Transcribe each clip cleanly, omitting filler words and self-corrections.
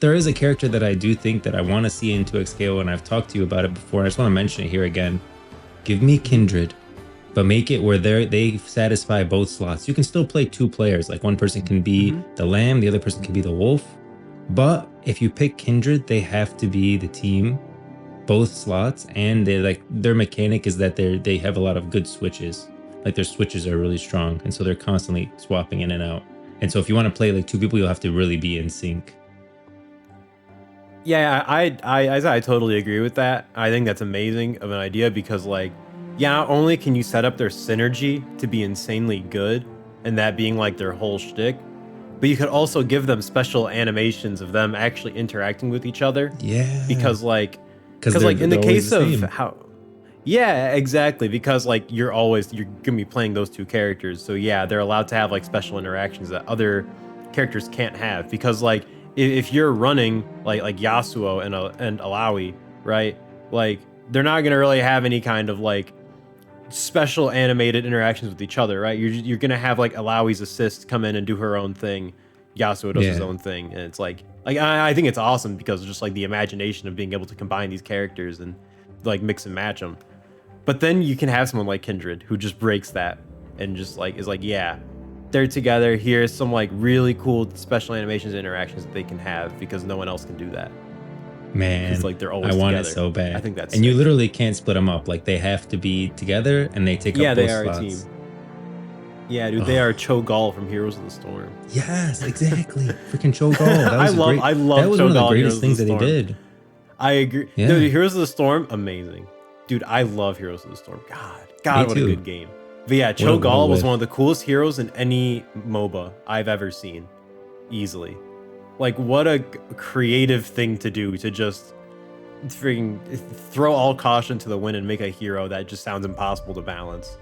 there is a character that I do think that I want to see in 2XKO, and I've talked to you about it before. I just want to mention it here again. Give me Kindred, but make it where they satisfy both slots. You can still play two players. Like one person can be the lamb, the other person can be the wolf. But if you pick Kindred, they have to be the team, both slots, and they like their mechanic is that they have a lot of good switches. Like their switches are really strong, and so they're constantly swapping in and out. And so if you want to play like two people, you'll have to really be in sync. Yeah, I totally agree with that. I think that's amazing of an idea because, like, yeah, not only can you set up their synergy to be insanely good, and that being like their whole shtick, but you could also give them special animations of them actually interacting with each other. Yeah. Because like in the case of how, yeah, exactly. Because like you're gonna be playing those two characters, so yeah, they're allowed to have like special interactions that other characters can't have. Because like if you're running like Yasuo and Alawi, right? Like they're not gonna really have any kind of like special animated interactions with each other, right? You're gonna have like Alawi's assist come in and do her own thing, Yasuo does his own thing, and it's like I think it's awesome because just like the imagination of being able to combine these characters and like mix and match them. But then you can have someone like Kindred who just breaks that and just like is like, yeah, they're together. Here's some like really cool special animations and interactions that they can have because no one else can do that. Man, like they're always I want together. it so bad. I think that's and you sick. literally can't split them up. Like they have to be together, and they take up both they are slots. a team. Yeah, dude, they are Cho'Gall from Heroes of the Storm. Yes, exactly. Freaking Cho'Gall. That was I love that was Cho'Gall, one of the greatest Heroes of things the that he Storm. did. I agree. Yeah. Dude, Heroes of the Storm, amazing. Dude, I love Heroes of the Storm. God, what a good game. But yeah, Cho'Gall was one of the coolest heroes in any MOBA I've ever seen. Easily. Like, what a creative thing to do to just freaking throw all caution to the wind and make a hero that just sounds impossible to balance.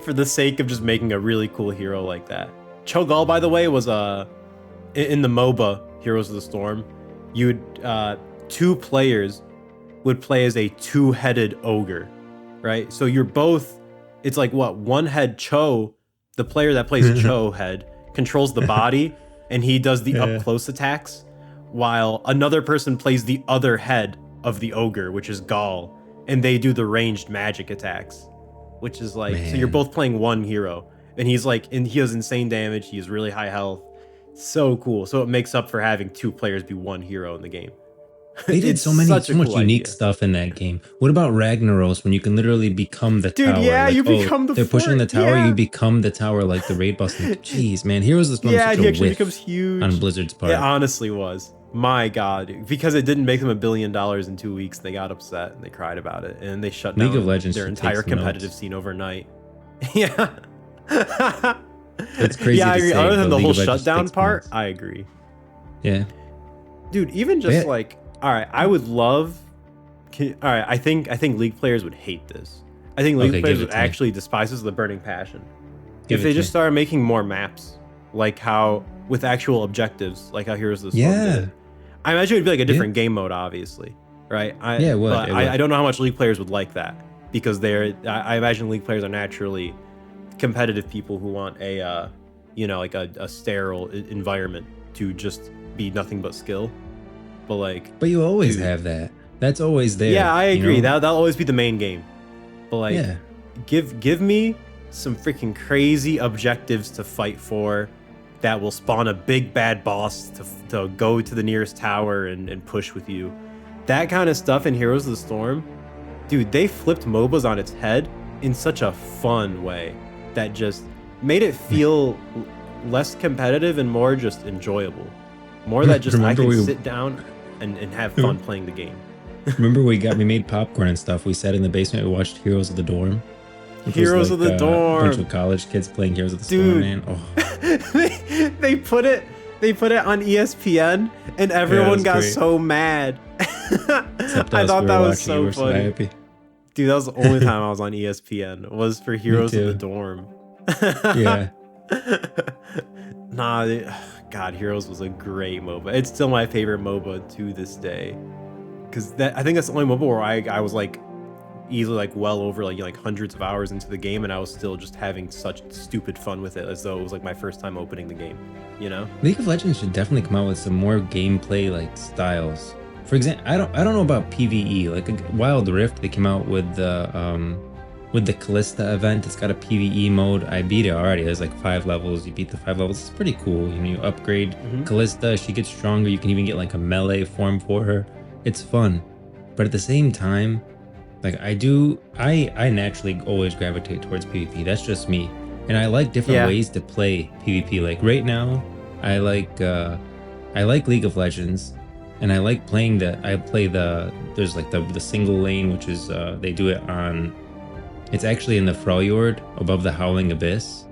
For the sake of just making a really cool hero like that. Cho'Gall, by the way, was in the MOBA Heroes of the Storm, two players would play as a two-headed ogre, right? So you're both, it's like what, one head Cho, the player that plays Cho head, controls the body, and he does the up-close attacks, while another person plays the other head of the ogre, which is Gall, and they do the ranged magic attacks, which is like, so you're both playing one hero, and he's like, and he has insane damage, he has really high health, so cool. So it makes up for having two players be one hero in the game. They did so much unique stuff in that game. What about Ragnaros, when you can literally become the tower? Dude, yeah, like, you become the they're pushing the tower, yeah. you become the tower like the raid boss. Jeez, man, Heroes of the Storm yeah, such he a actually whiff becomes huge on Blizzard's part. It honestly was. My God, because it didn't make them $1 billion in 2 weeks, they got upset and they cried about it, and they shut down League of Legends their entire competitive scene overnight. Yeah. It's crazy. Yeah, I agree. Other than the whole shutdown part, minutes. I agree. Yeah. Dude, even just like, all right, I would love. All right, I think League players would hate this. I think League players would actually despise this with a burning passion. If they just started making more maps, like how with actual objectives, like how Heroes of the Storm did. I imagine it'd be like a different game mode, obviously, right? It would. But I don't know how much League players would like that because I imagine League players are naturally competitive people who want a, like a sterile environment to just be nothing but skill. But you always have that. That's always there. Yeah, I agree. That'll always be the main game. But like, give me some freaking crazy objectives to fight for that will spawn a big bad boss to go to the nearest tower and push with you. That kind of stuff in Heroes of the Storm, dude, they flipped MOBAs on its head in such a fun way that just made it feel less competitive and more just enjoyable. More that just I can sit down and have fun playing the game. Remember we made popcorn and stuff. We sat in the basement, we watched Heroes of the Dorm. Heroes of the Dorm. A bunch of college kids playing Heroes of the Storm, man. Oh. they put it on ESPN and everyone got so mad. I thought that was so funny. Dude, that was the only time I was on ESPN was for Heroes of the Dorm. Yeah. God, Heroes was a great MOBA. It's still my favorite MOBA to this day. Because I think that's the only MOBA where I was like, easily like well over like hundreds of hours into the game, and I was still just having such stupid fun with it, as though it was like my first time opening the game, you know? League of Legends should definitely come out with some more gameplay like styles. For example, I don't know about PvE. Like Wild Rift, they came out with the Callista event. It's got a PvE mode. I beat it already. There's like 5 levels. You beat the 5 levels. It's pretty cool. You know, you upgrade Callista. She gets stronger. You can even get like a melee form for her. It's fun. But at the same time, like I naturally always gravitate towards PvP. That's just me. And I like different ways to play PvP. Like right now, I like League of Legends. And I like playing there's like the single lane, which is they do it on, it's actually in the Freljord above the Howling Abyss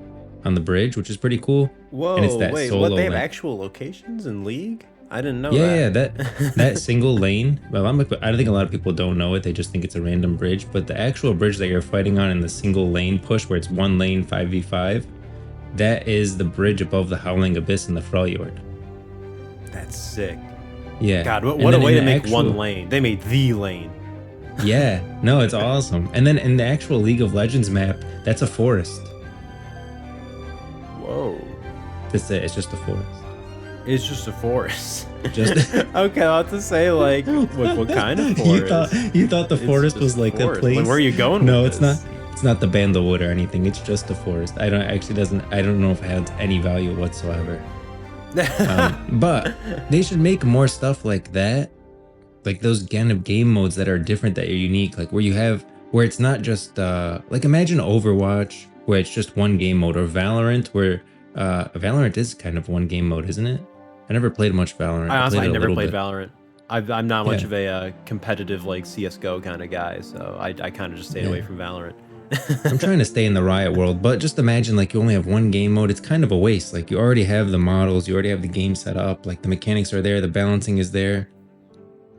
on the bridge, which is pretty cool. Whoa, and it's that wait, solo what, they have lane. actual locations in League? I didn't know Yeah, that. that single lane. Well, I think a lot of people don't know it. They just think it's a random bridge, but the actual bridge that you're fighting on in the single lane push, where it's one lane 5v5, that is the bridge above the Howling Abyss in the Freljord. That's sick. Yeah. God, what a way to make one lane. They made the lane. Yeah, no, it's awesome. And then in the actual League of Legends map, that's a forest. Whoa. That's it. It's just a forest. It's just a forest. Just okay, I'll have to say like what kind of forest? You thought the forest was like a place. Like, where are you going? No, with it's this? not. It's not the Bandlewood or anything. It's just a forest. I don't know if it has any value whatsoever. But they should make more stuff like that, like those kind of game modes that are different, that are unique, like where it's not just like imagine Overwatch where it's just one game mode, or Valorant where Valorant is kind of one game mode, isn't it? I never played much Valorant. I never played Valorant. I'm not much of a competitive like CS:GO kind of guy, so I kind of just stayed away from Valorant. I'm trying to stay in the Riot world, but just imagine like you only have one game mode. It's kind of a waste. Like you already have the models, you already have the game set up, like the mechanics are there, the balancing is there.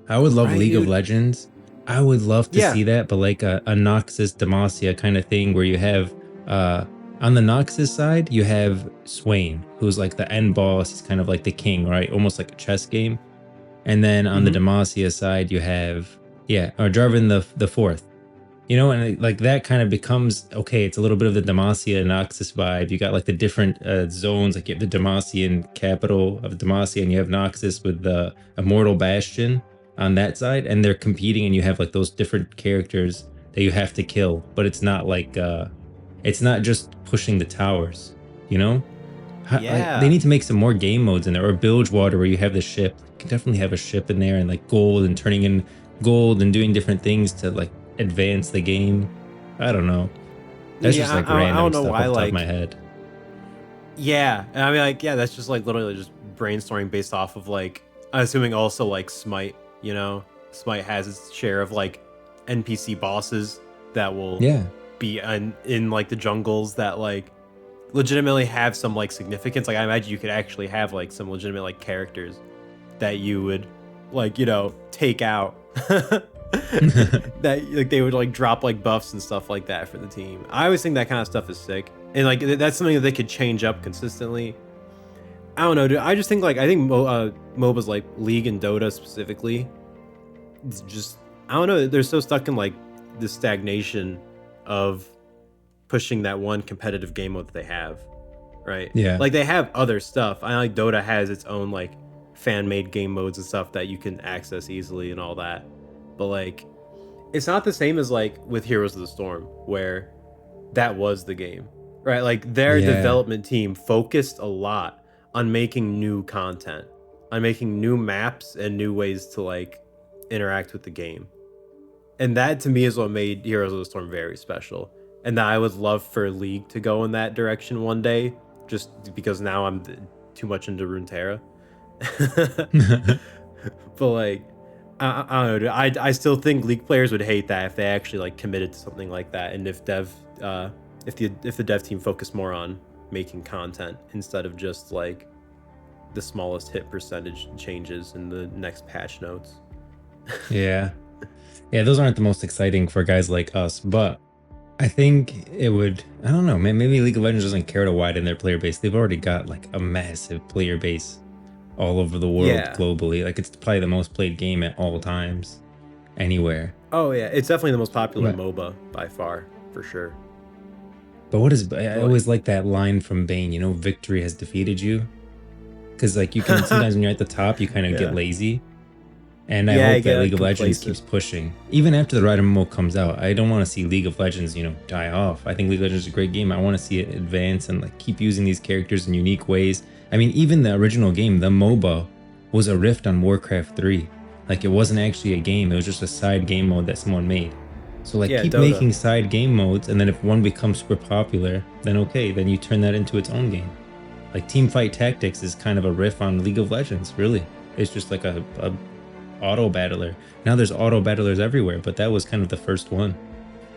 I would love League of Legends. I would love to see that, but like a Noxus Demacia kind of thing, where you have on the Noxus side, you have Swain, who's like the end boss. He's kind of like the king, right? Almost like a chess game. And then on the Demacia side, you have or Jarvan the fourth. You know, and like that kind of becomes, okay, it's a little bit of the Demacia Noxus vibe. You got like the different zones, like you have the Demacian capital of Demacia, and you have Noxus with the Immortal Bastion on that side, and they're competing, and you have like those different characters that you have to kill, but it's not like it's not just pushing the towers, you know? Yeah. Like, they need to make some more game modes in there, or Bilgewater where you have the ship. You can definitely have a ship in there, and like gold, and turning in gold and doing different things to like advance the game. I don't know. That's just like random I don't know stuff why, off the top like, of my head. Yeah, I mean, like, that's just like literally just brainstorming based off of like, I'm assuming also like Smite. You know, Smite has its share of like NPC bosses that will be in like the jungles that like legitimately have some like significance. Like I imagine you could actually have like some legitimate like characters that you would like, you know, take out. That like they would like drop like buffs and stuff like that for the team. I always think that kind of stuff is sick, and like that's something that they could change up consistently. I don't know, dude. I just think like MOBAs like League and Dota specifically, it's just, I don't know, they're so stuck in like the stagnation of pushing that one competitive game mode that they have, right? Yeah. Like they have other stuff. I like Dota has its own like fan-made game modes and stuff that you can access easily and all that. But like, it's not the same as like with Heroes of the Storm, where that was the game, right? Like their development team focused a lot on making new content, on making new maps and new ways to like interact with the game. And that to me is what made Heroes of the Storm very special. And that I would love for League to go in that direction one day, just because now I'm too much into Runeterra. But like, I don't know. I still think League players would hate that if they actually like committed to something like that, and if the dev team focused more on making content instead of just like the smallest hit percentage changes in the next patch notes. Yeah, those aren't the most exciting for guys like us, but I think it would. I don't know, man. Maybe League of Legends doesn't care to widen their player base. They've already got like a massive player base all over the world globally. Like it's probably the most played game at all times, anywhere. Oh yeah, it's definitely the most popular But MOBA by far, for sure. I always like that line from Bane, you know, victory has defeated you. Because like you can sometimes when you're at the top, you kind of get Yeah. lazy. And I Yeah, I hope that get League of Legends complacent. keeps pushing. Even after the RiotMMO comes out, I don't want to see League of Legends, you know, die off. I think League of Legends is a great game. I want to see it advance and like keep using these characters in unique ways. I mean, even the original game, the MOBA, was a riff on Warcraft 3. Like it wasn't actually a game, it was just a side game mode that someone made. So like Yeah, keep Dota. making side game modes, and then if one becomes super popular, then okay, then you turn that into its own game. Like Teamfight Tactics is kind of a riff on League of Legends, really. It's just like a auto battler. Now there's auto battlers everywhere, but that was kind of the first one.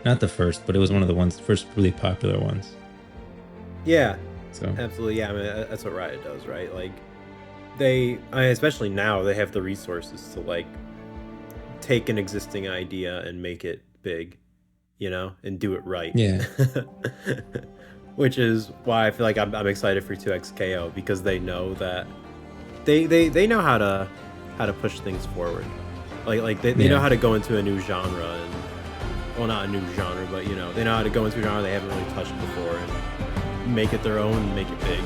Not the first, but it was one of the first really popular ones. Yeah, So absolutely. Yeah, I mean that's what Riot does, right? Like they, especially now, they have the resources to like take an existing idea and make it big, you know, and do it right. yeah, Which is why I feel like I'm excited for 2XKO, because they know that they know how to push things forward. Like they know yeah, how to go into a new genre, and well, not a new genre, but you know, they know how to go into a genre they haven't really touched before and make it their own and make it big.